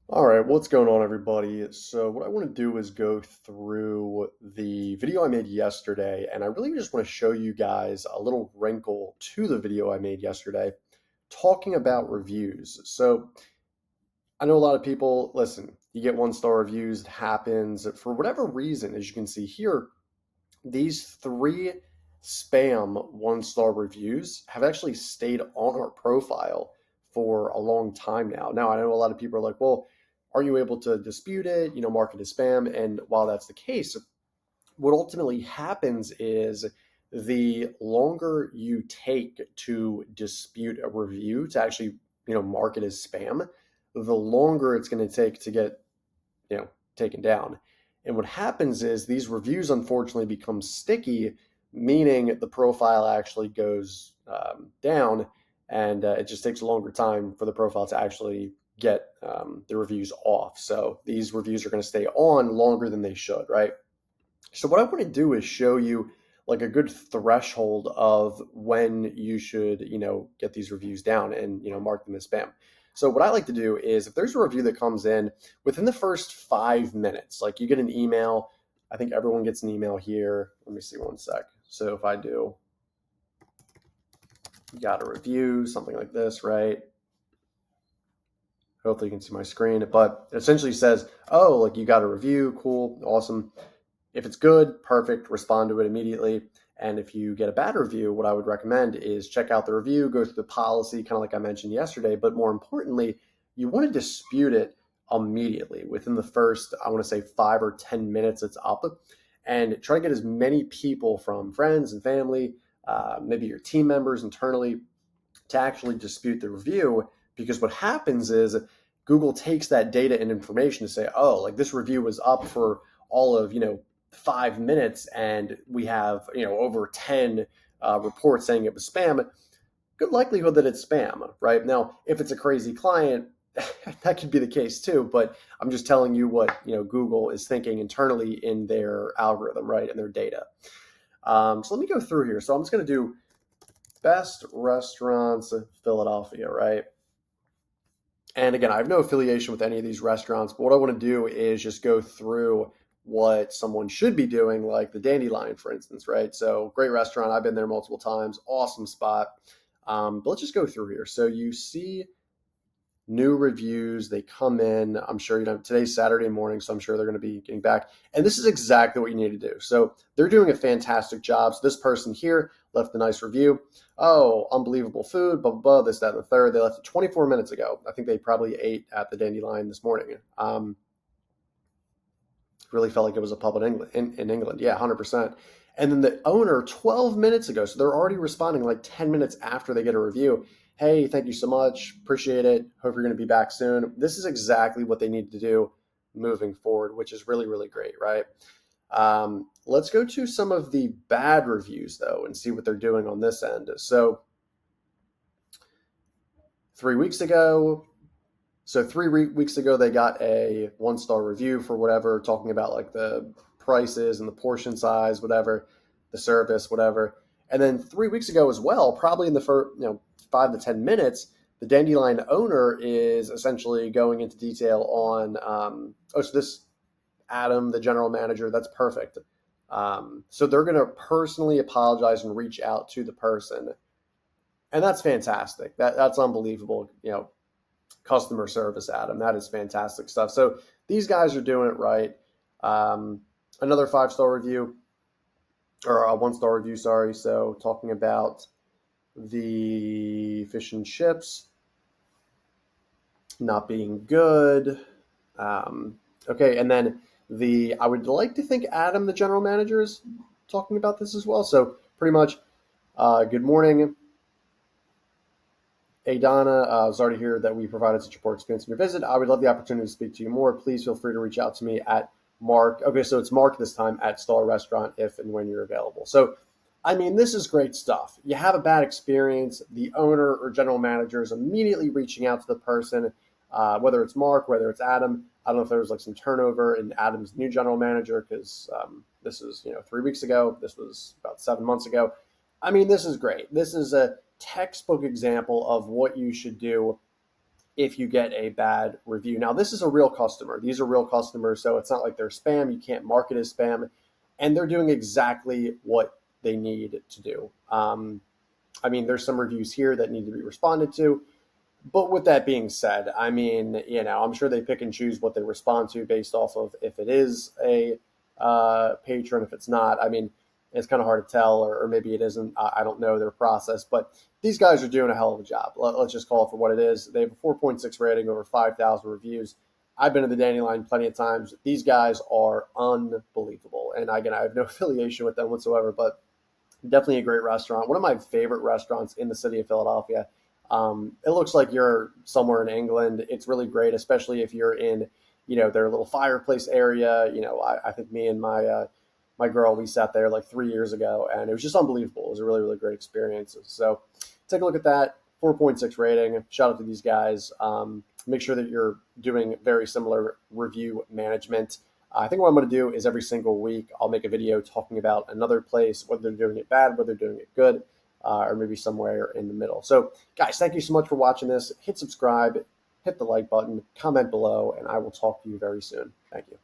All right, what's going on, everybody? So, what I want to do is go through the video I made yesterday, and I really just want to show you guys a little wrinkle to the video I made yesterday talking about reviews. So, I know a lot of people, listen, you get one-star reviews, it happens for whatever reason, as you can see here, these three spam one-star reviews have actually stayed on our profile for a long time now. Now, I know a lot of people are like, well, are you able to dispute it, mark it as spam? And while that's the case, what ultimately happens is the longer you take to dispute a review to actually, mark it as spam, the longer it's going to take to get taken down. And what happens is these reviews unfortunately become sticky, meaning the profile actually goes down, and it just takes a longer time for the profile to actually get the reviews off. So these reviews are going to stay on longer than they should, right? So what I want to do is show you like a good threshold of when you should, get these reviews down and, mark them as spam. So what I like to do is if there's a review that comes in within the first 5 minutes, like you get an email, I think everyone gets an email here. Let me see one sec. So if I do, you got a review, something like this, right? Hopefully you can see my screen, but it essentially says, oh, like you got a review, cool, awesome. If it's good, perfect, respond to it immediately. And if you get a bad review, what I would recommend is check out the review, go through the policy, kind of like I mentioned yesterday. But more importantly, you want to dispute it immediately within the first, I want to say 5 or 10 minutes it's up, and try to get as many people from friends and family, maybe your team members internally, to actually dispute the review. Because what happens is Google takes that data and information to say, oh, like this review was up for all of, 5 minutes and we have, over 10 reports saying it was spam. Good likelihood that it's spam, right? Now, if it's a crazy client, that could be the case too, but I'm just telling you what, Google is thinking internally in their algorithm, right, and their data. So let me go through here. So I'm just going to do best restaurants Philadelphia, right? And again, I have no affiliation with any of these restaurants, but what I want to do is just go through what someone should be doing, like the Dandelion, for instance, right? So great restaurant. I've been there multiple times. Awesome spot. But let's just go through here. So you see new reviews, they come in. I'm sure, today's Saturday morning, so I'm sure they're going to be getting back. And this is exactly what you need to do. So they're doing a fantastic job. So this person here left a nice review. Oh, unbelievable food, blah, blah, blah, this, that, and the third. They left it 24 minutes ago. I think they probably ate at the Dandelion this morning. Really felt like it was a pub in England. In England, yeah, 100%. And then the owner 12 minutes ago, so they're already responding like 10 minutes after they get a review. Hey, thank you so much. Appreciate it. Hope you're going to be back soon. This is exactly what they need to do moving forward, which is really, really great, right? Let's go to some of the bad reviews, though, and see what they're doing on this end. So 3 weeks ago, so 3 weeks ago, they got a one-star review for whatever, talking about like the prices and the portion size, whatever, the service, whatever. And then 3 weeks ago as well, probably in the first, 5 to 10 minutes, the Dandelion owner is essentially going into detail on, so this Adam, the general manager, that's perfect. So they're going to personally apologize and reach out to the person. And that's fantastic. That's unbelievable. Customer service, Adam. That is fantastic stuff. So these guys are doing it right. Another 5-star review, or a 1-star review, sorry. So talking about the fish and chips not being good. Okay, and then I would like to think Adam, the general manager, is talking about this as well. So pretty much, good morning. Hey, Donna, sorry to hear that we provided such a poor experience in your visit. I would love the opportunity to speak to you more. Please feel free to reach out to me at Mark. Okay, so it's Mark this time at Star Restaurant if and when you're available. So, I mean, this is great stuff. You have a bad experience. The owner or general manager is immediately reaching out to the person, whether it's Mark, whether it's Adam. I don't know if there was like some turnover in Adam's new general manager because this is 3 weeks ago. This was about 7 months ago. I mean, this is great. This is a textbook example of what you should do if you get a bad review. Now, this is a real customer. These are real customers, so it's not like they're spam. You can't mark it as spam, and they're doing exactly what they need to do. I mean, there's some reviews here that need to be responded to. But with that being said, I mean, I'm sure they pick and choose what they respond to based off of if it is a patron, if it's not. I mean, it's kind of hard to tell, or maybe it isn't. I don't know their process, but these guys are doing a hell of a job. Let's just call it for what it is. They have a 4.6 rating, over 5,000 reviews. I've been to the Dandelion plenty of times. These guys are unbelievable. And again, I have no affiliation with them whatsoever, but definitely a great restaurant. One of my favorite restaurants in the city of Philadelphia. It looks like you're somewhere in England. It's really great, especially if you're in, their little fireplace area. I think me and my girl, we sat there like 3 years ago, and it was just unbelievable. It was a really, really great experience. So take a look at that. 4.6 rating. Shout out to these guys. Make sure that you're doing very similar review management. I think what I'm going to do is every single week, I'll make a video talking about another place, whether they're doing it bad, whether they're doing it good, or maybe somewhere in the middle. So, guys, thank you so much for watching this. Hit subscribe, hit the like button, comment below, and I will talk to you very soon. Thank you.